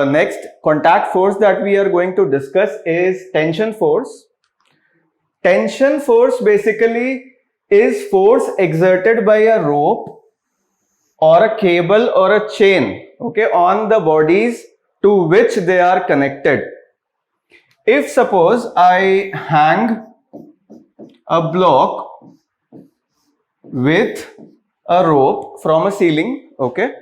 next contact force that we are going to discuss is tension force. Tension force basically is force exerted by a rope or a cable or a chain, okay, on the bodies to which they are connected. If suppose I hang a block with a rope from a ceiling, okay,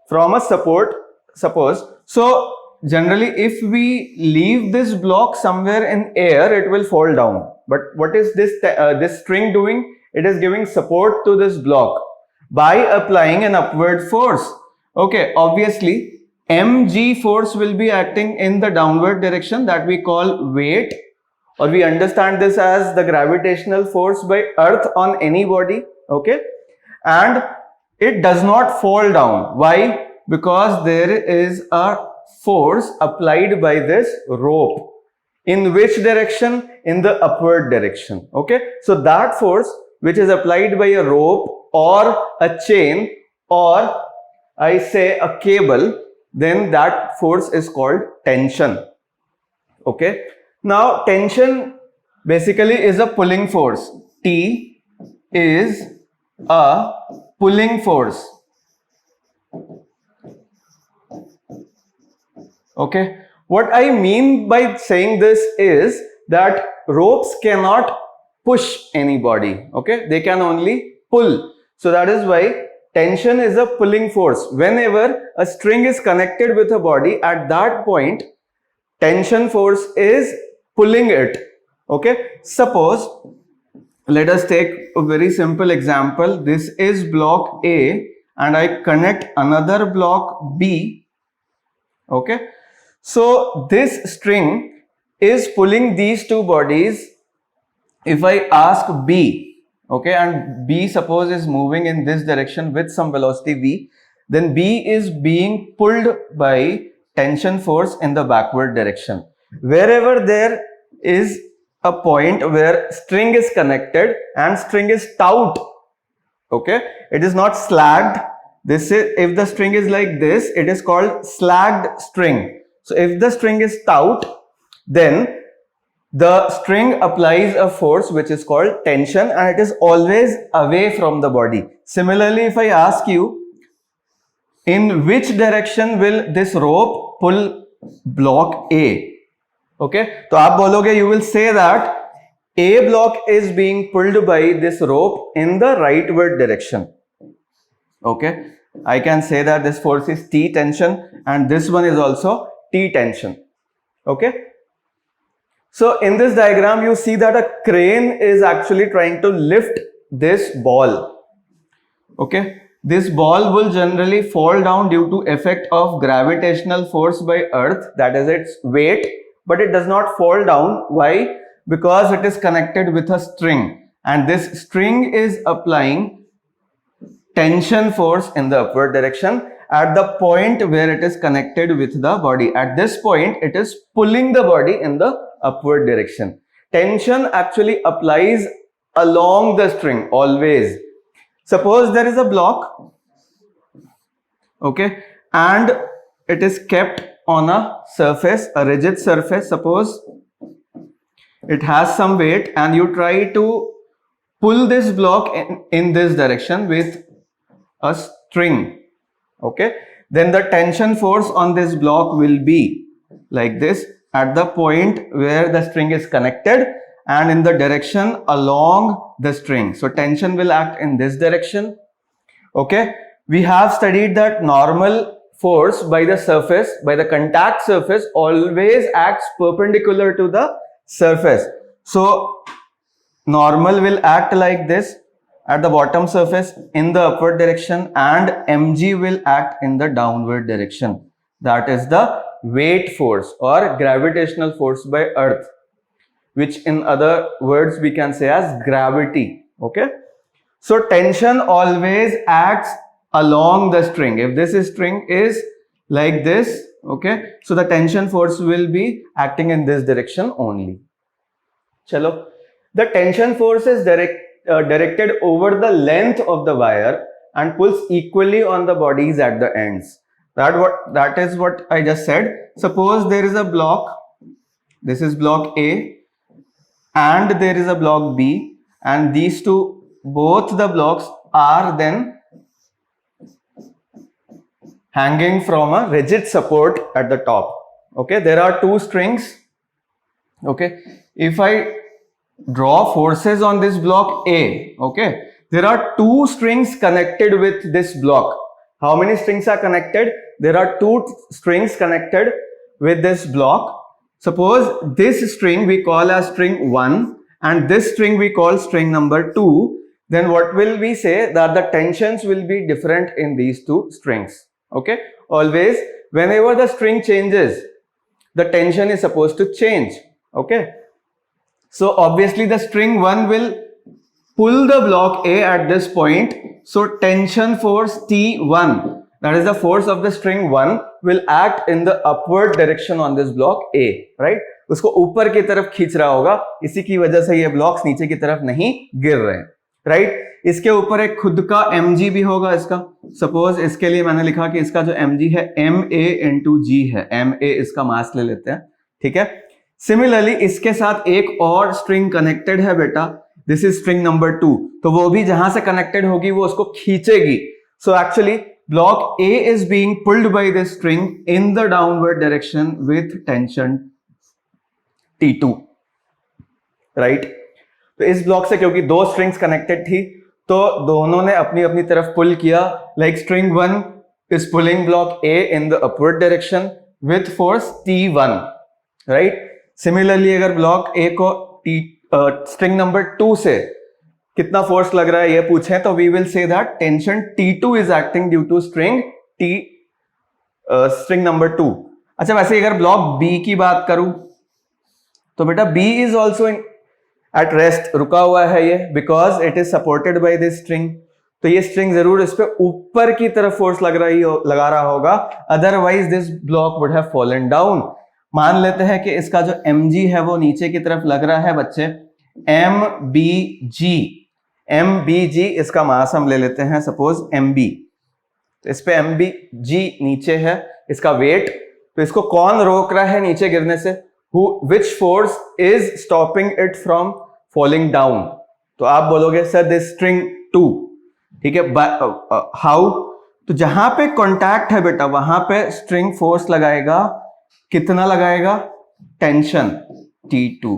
from a support, suppose, so generally if we leave this block somewhere in air, it will fall down. But what is this this string doing? It is giving support to this block by applying an upward force. Okay, obviously mg force will be acting in the downward direction, that we call weight, or we understand this as the gravitational force by earth on any body. Okay, and it does not fall down. Why? Because there is a force applied by this rope. In which direction? In the upward direction. Okay, so that force which is applied by a rope or a chain, or I say a cable, then that force is called tension. Okay, now tension basically is a pulling force. T is a pulling force. Okay, what I mean by saying this is that ropes cannot push anybody. Okay, they can only pull. So that is why tension is a pulling force. Whenever a string is connected with a body, at that point tension force is pulling it. Okay, suppose let us take a very simple example. This is block A and I connect another block B. Okay, so this string is pulling these two bodies. If I ask B, okay, and B suppose is moving in this direction with some velocity V, then B is being pulled by tension force in the backward direction. Wherever there is a point where string is connected and string is taut, okay, it is not slacked. This is, if the string is like this, it is called slacked string. So if the string is taut, then the string applies a force which is called tension, and it is always away from the body. Similarly, if I ask you, in which direction will this rope pull block A? Okay, so aap bologe, you will say that A block is being pulled by this rope in the rightward direction. Okay, I can say that this force is T tension and this one is also T tension. Okay, so in this diagram you see that a crane is actually trying to lift this ball. Okay, this ball will generally fall down due to effect of gravitational force by earth, that is its weight, but it does not fall down. Why? Because it is connected with a string and this string is applying tension force in the upward direction at the point where it is connected with the body. At this point, it is pulling the body in the upward direction. Tension actually applies along the string always. Suppose there is a block, okay, and it is kept on a surface, a rigid surface. Suppose it has some weight and you try to pull this block in this direction with a string. Okay, then the tension force on this block will be like this at the point where the string is connected and in the direction along the string. So tension will act in this direction. Okay, we have studied that normal force by the surface, by the contact surface, always acts perpendicular to the surface. So normal will act like this at the bottom surface in the upward direction and mg will act in the downward direction. That is the weight force or gravitational force by earth, which in other words we can say as gravity. Okay, so tension always acts along the string. If this string is like this, okay, so the tension force will be acting in this direction only. Chalo, the tension force is directed over the length of the wire and pulls equally on the bodies at the ends. that is what I just said. Suppose there is a block, this is block A and there is a block B, and these two, both the blocks are then hanging from a rigid support at the top. Okay, there are two strings. Okay, if I draw forces on this block A, okay, there are two strings connected with this block. How many strings are connected? There are two strings connected with this block. Suppose this string we call as string 1 and this string we call string number 2. Then what will we say? That the tensions will be different in these two strings. Okay, always whenever the string changes, the tension is supposed to change. Okay, so obviously the string 1 will pull the block A at this point. So tension force T1, that is the force of the string 1, will act in the upward direction on this block A, right? उसको ऊपर की तरफ खींच रहा होगा, इसी की वजह से ये ब्लॉक्स नीचे की तरफ नहीं गिर रहे हैं, राइट? इसके ऊपर एक खुद का mg भी होगा इसका. सपोज इसके लिए मैंने लिखा कि इसका जो mg है ma into g है, ma इसका मास ले लेते हैं, ठीक है? सिमिलरली इसके साथ एक और स्ट्रिंग कनेक्टेड है बेटा, दिस इज स्ट्रिंग नंबर 2, तो वो भी जहां से कनेक्टेड होगी वो उसको खींचेगी. So actually block A is being pulled by this string in the downward direction with tension T2, right? तो इस ब्लॉक से क्योंकि दो स्ट्रिंग्स कनेक्टेड थी तो दोनों ने अपनी अपनी तरफ पुल किया. Like string 1 is pulling block A in the upward direction with force T1, right? Similarly अगर ब्लॉक A को स्ट्रिंग नंबर 2 से कितना फोर्स लग रहा है ये पूछें तो we will say that tension T2 is acting due to string number 2. अच्छा, वैसे अगर ब्लॉक B की बात करूं तो बेटा B is also at rest, रुका हुआ है ये, because it is supported by this string. तो ये स्ट्रिंग जरूर इस पे ऊपर की तरफ फोर्स लगा रहा होगा, otherwise this block would have fallen down. मान लेते हैं कि इसका जो mg है वो नीचे की तरफ लग रहा है बच्चे, mbg इसका मास हम ले लेते हैं सपोज mb, तो इस पे mbg नीचे है इसका वेट. तो इसको कौन रोक रहा है नीचे गिरने से? which force is stopping it from falling down? तो आप बोलोगे सर दिस स्ट्रिंग 2, ठीक है, हाउ? तो जहां पे कॉन्टैक्ट है बेटा वहां पे स्ट्रिंग फोर्स लगाएगा, कितना लगाएगा? Tension T2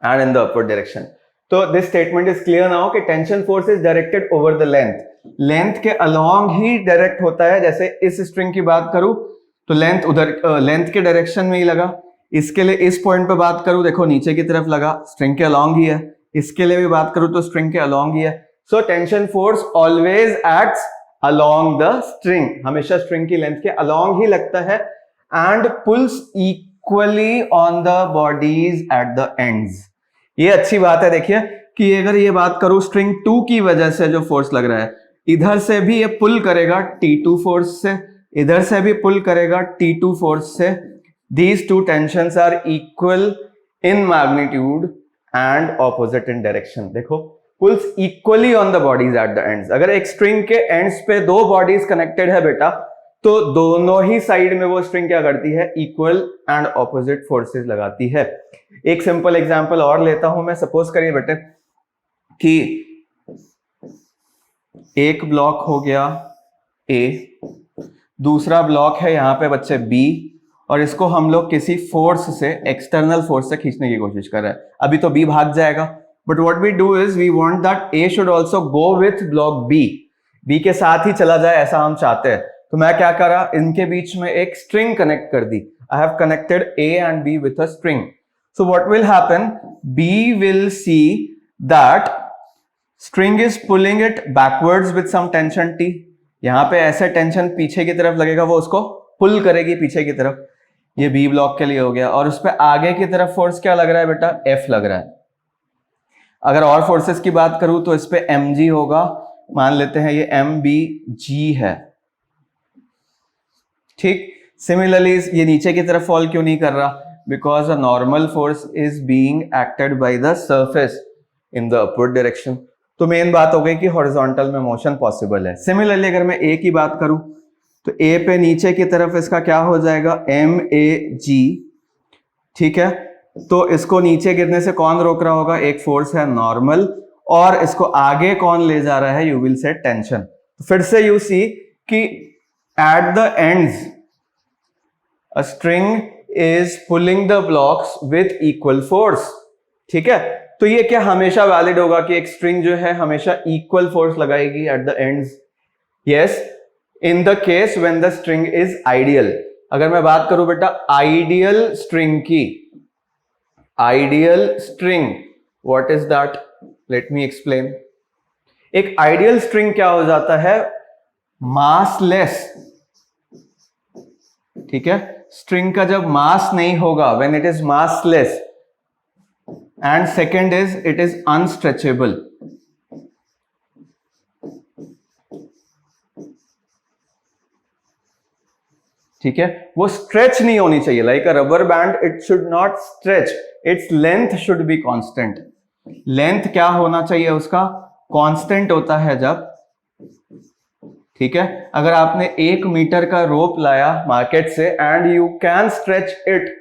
and in the upward direction. तो this statement is clear now कि tension force is directed over the length. Length के along ही डायरेक्ट होता है. जैसे इस स्ट्रिंग की बात करूं तो लेंथ उधर लेंथ के डायरेक्शन में ही लगा. इसके लिए इस पॉइंट पे बात करूं, देखो नीचे की तरफ लगा, स्ट्रिंग के along ही है. इसके लिए भी बात करूं तो स्ट्रिंग के along ही है. So tension force always acts along the string, हमेशा स्ट्रिंग की लेंथ के along ही लगता है and pulls equally on the bodies at the ends. ये अच्छी बात है. देखिए कि अगर ये बात करूं स्ट्रिंग 2 की वजह से जो फोर्स लग रहा है, इधर से भी ये पुल करेगा T2 फोर्स से, इधर से भी पुल करेगा T2 फोर्स से. These two tensions are equal in magnitude and opposite in direction. देखो pulls equally on the bodies at the ends. अगर एक स्ट्रिंग के एंड्स पे दो बॉडीज कनेक्टेड है बेटा तो दोनों ही साइड में वो स्ट्रिंग क्या करती है? इक्वल एंड ऑपोजिट फोर्सेस लगाती है. एक सिंपल एग्जांपल और लेता हूं मैं. सपोज करिए बेटे कि एक ब्लॉक हो गया A, दूसरा ब्लॉक है यहां पे बच्चे B, और इसको हम लोग किसी फोर्स से, एक्सटर्नल फोर्स से खींचने की कोशिश कर रहे हैं. अभी तो B भाग जाएगा, but what we do is we want that A should also go with block B, B के साथ ही चला जाए ऐसा हम चाहते हैं. तो मैं क्या करा, इनके बीच में एक स्ट्रिंग कनेक्ट कर दी. I have connected A and B with a string. So what will happen, B will see that string is pulling it backwards with some tension T. यहां पे ऐसे टेंशन पीछे की तरफ लगेगा, वो उसको पुल करेगी पीछे की तरफ. ये B ब्लॉक के लिए हो गया. और उस पे आगे की तरफ फोर्स क्या लग रहा है बेटा? F लग रहा है. अगर और फोर्सेस की बात करूं तो इस पे mg होगा, मान लेते हैं ये mbg है, ठीक. सिमिलरली ये नीचे की तरफ फॉल क्यों नहीं कर रहा? Because a normal force is being acted by the surface in the upward direction. तो मेन बात हो गई कि हॉरिजॉन्टल में मोशन पॉसिबल है. सिमिलरली अगर मैं A की बात करूं तो ए पे नीचे की तरफ इसका क्या हो जाएगा, MAG, ठीक है। तो इसको नीचे गिरने से कौन रोक रहा होगा, एक फोर्स है नॉर्मल, और इसको आगे कौन ले जा रहा है, यू विल से टेंशन। तो फिर से यू सी कि eight the ends a string is pulling the blocks with equal force, ठीक है। तो ये क्या हमेशा वैलिड होगा कि एक स्ट्रिंग जो है हमेशा इक्वल फोर्स लगाएगी eight the ends? Yes, in the case when the string is ideal. अगर मैं बात करूं बेटा आइडियल स्ट्रिंग की, ideal string, what is that, let me explain. एक आइडियल स्ट्रिंग क्या हो जाता है, मासलेस, ठीक है। स्ट्रिंग का जब मास नहीं होगा, when it is massless, and second is it is unstretchable. ठीक है, वो स्ट्रेच नहीं होनी चाहिए, like a rubber band, it should not stretch, its length should be constant. Length क्या होना चाहिए उसका, कांस्टेंट होता है जब, ठीक है। अगर आपने 1 मीटर का रोप लाया मार्केट से and you can stretch it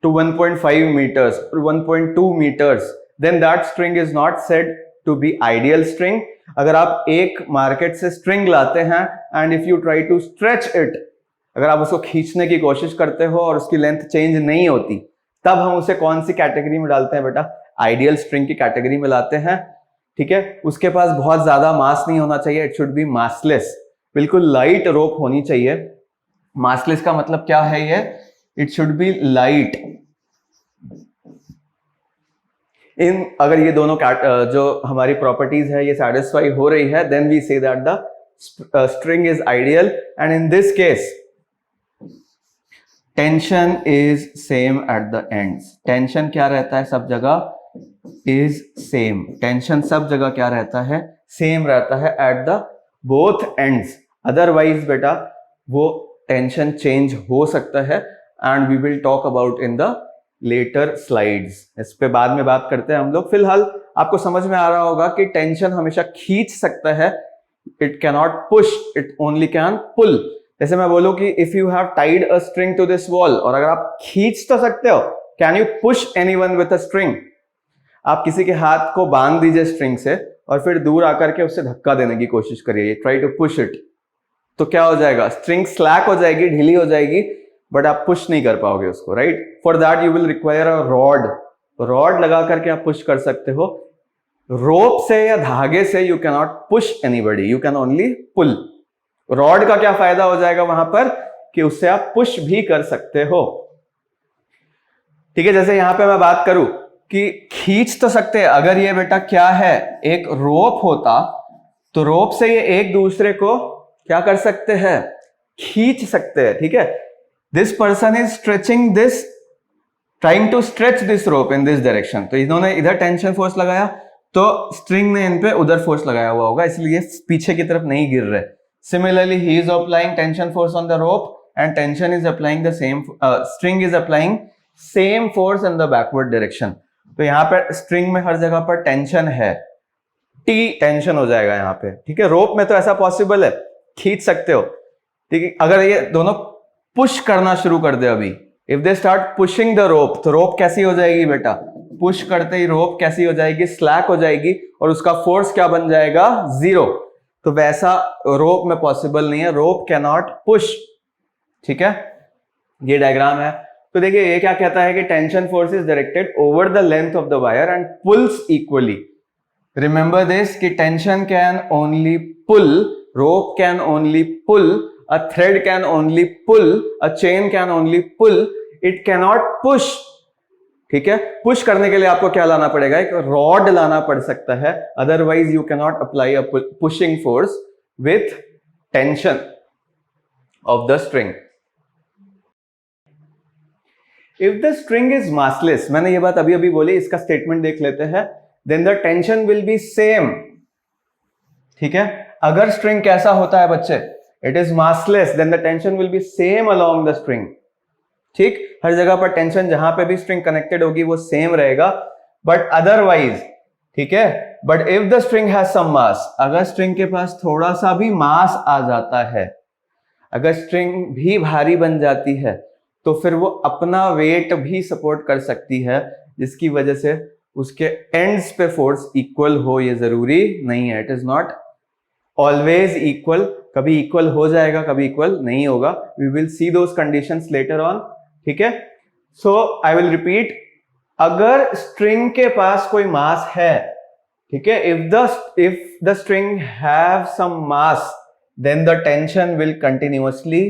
to 1.5 meters, 1.2 meters, then that string is not said to be ideal string. अगर आप एक मार्केट से स्ट्रिंग लाते हैं and if you try to stretch it, अगर आप उसको खींचने की कोशिश करते हो और उसकी लेंथ चेंज नहीं होती, तब हम उसे कौन सी कैटेगरी में डालते हैं बेटा, आइडियल स्ट्रिंग की कैटेगरी में लाते हैं, ठीक है। उसके पास बहुत ज्यादा मास नहीं होना चाहिए, इट शुड बी मासलेस, बिल्कुल लाइट रोप होनी चाहिए। मासलेस का मतलब क्या है ये, इट शुड बी लाइट। इन अगर ये दोनों जो हमारी प्रॉपर्टीज है ये सैटिस्फाई हो रही है, then we say that the string is ideal. And in this case tension is same at the ends. Tension क्या रहता है सब जगह, इज सेम। टेंशन सब जगह क्या रहता है, सेम रहता है at the both ends. Otherwise बेटा वो टेंशन चेंज हो सकता है, and we will talk about in the later slides. इस पे बाद में बात करते हैं हम लोग। फिलहाल आपको समझ में आ रहा होगा कि टेंशन हमेशा खींच सकता है, it cannot push, it only can pull. जैसे मैं बोलूं कि if you have tied a string to this wall, और अगर आप खींच तो सकते हो, can you push anyone with a string? आप किसी के हाथ को बांध दीजिए स्ट्रिंग से और फिर दूर आकर के उससे धक्का देने की कोशिश करिए, ट्राई टू पुश इट, तो क्या हो जाएगा, स्ट्रिंग स्लैक हो जाएगी, ढीली हो जाएगी, बट आप पुश नहीं कर पाओगे उसको, right. For that you will require a rod. Rod लगा करके आप पुश कर सकते हो। रोप से या धागे से you can not push anybody, you can only pull. Rod का क्या फायदा हो जाएगा वहां पर कि उससे आप पुश भी कर सकते हो, ठीक है। जैसे यहां पे मैं बात करूं कि खींच तो सकते हैं, अगर ये बेटा क्या है, एक रोप होता तो रोप से ये एक दूसरे को क्या कर सकते हैं, खींच सकते हैं, ठीक है। This person is stretching this, trying to stretch this rope in this direction. तो इन्होंने इधर टेंशन फोर्स लगाया, तो स्ट्रिंग ने इन पे उधर फोर्स लगाया हुआ होगा, इसलिए पीछे की तरफ नहीं गिर रहे। Similarly, he is applying tension force on the rope and tension is applying the same, string is applying same force in the backward direction. तो यहाँ पर string में हर जगह पर tension है, T tension हो जाएगा यहाँ पे, ठीक है। rope में तो ऐसा possible है, खींच सकते हो, ठीक है। अगर ये दोनों push करना शुरू कर दे अभी, if they start pushing the rope, तो rope कैसी हो जाएगी बेटा, push करते ही rope कैसी हो जाएगी, slack हो जाएगी, और उसका force क्या बन जाएगा, 0। तो वैसा रोप में पॉसिबल नहीं है, रोप कैन नॉट पुश, ठीक है। ये डायग्राम है। तो देखिए ये क्या कहता है कि tension force is directed over the length of the wire and pulls equally. Remember this कि tension can only pull, rope can only pull, a thread can only pull, a chain can only pull, it can not pull, ठीक है। Push करने के लिए आपको क्या लाना पड़ेगा, एक रॉड लाना पड़ सकता है, otherwise you can not apply a pushing force with tension of the string. If the string is massless, मैंने ये बात अभी अभी बोली, इसका स्टेटमेंट देख लेते हैं, then the tension will be same, ठीक है। अगर स्ट्रिंग कैसा होता है बच्चे, it is massless, then the tension will be same along the string, ठीक। हर जगह पर टेंशन जहां पे भी स्ट्रिंग कनेक्टेड होगी वो सेम रहेगा, बट अदरवाइज, ठीक है। But if the string has some mass, अगर स्ट्रिंग के पास थोड़ा सा भी मास आ जाता है, अगर स्ट्रिंग भी भारी बन जाती है तो फिर वो अपना वेट भी सपोर्ट कर सकती है, जिसकी वजह से उसके एंड्स पे फोर्स इक्वल हो ये जरूरी नहीं है. It is not always equal. कभी इक्वल हो जाएगा, कभी इक्वल नहीं होगा. We will see those conditions later on. ठीक है. So I will repeat. अगर स्ट्रिंग के पास कोई मास है, ठीक है, if the string have some mass, then the tension will continuously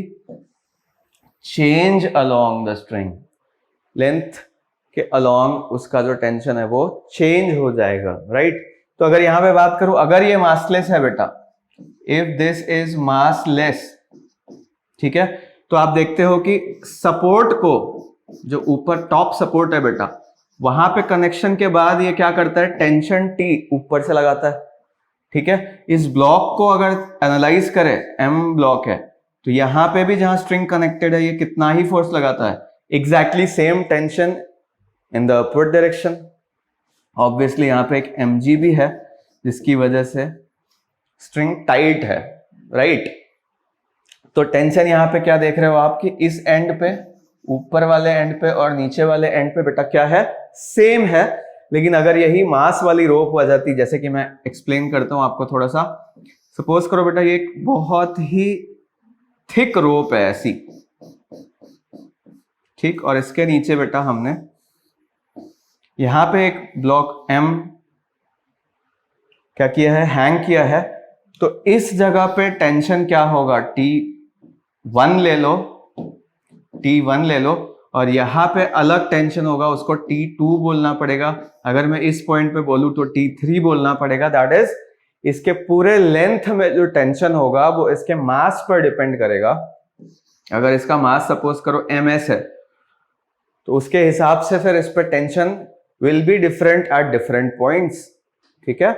change along the string. Length के along उसका जो टेंशन है वो चेंज हो जाएगा, राइट. तो अगर यहां पे बात करूं, अगर ये मासलेस है बेटा, if this is massless, ठीक है, तो आप देखते हो कि सपोर्ट को, जो ऊपर टॉप सपोर्ट है बेटा, वहां पे कनेक्शन के बाद ये क्या करता है, टेंशन T ऊपर से लगाता है. ठीक है. इस ब्लॉक को अगर एनालाइज करें, M ब्लॉक है, तो यहां पे भी जहां स्ट्रिंग कनेक्टेड है ये कितना ही फोर्स लगाता है, exactly same tension in the upward direction. Obviously यहां पे एक mg भी है, जिसकी वजह से स्ट्रिंग टाइट है, राइट. तो टेंशन यहां पे क्या देख रहे हो आप कि इस एंड पे, ऊपर वाले एंड पे और नीचे वाले एंड पे बेटा क्या है, सेम है. लेकिन अगर यही मास वाली रोप आ जाती, जैसे कि मैं एक्सप्लेन करता हूं आपको थोड़ा सा. सपोज करो बेटा ये एक बहुत ही थिक रोप है ऐसी, ठीक, और इसके नीचे बेटा हमने यहां पे एक ब्लॉक M क्या किया है, हैंग किया है. तो इस जगह पे टेंशन क्या होगा, T1 ले लो, T1 ले लो, और यहां पे अलग टेंशन होगा, उसको T2 बोलना पड़ेगा. अगर मैं इस पॉइंट पे बोलूं तो T3 बोलना पड़ेगा. दैट इज, इसके पूरे लेंथ में जो टेंशन होगा वो इसके मास पर डिपेंड करेगा. अगर इसका मास सपोज करो ms है, तो उसके हिसाब से फिर इस पर tension will be different at different points. ठीक है.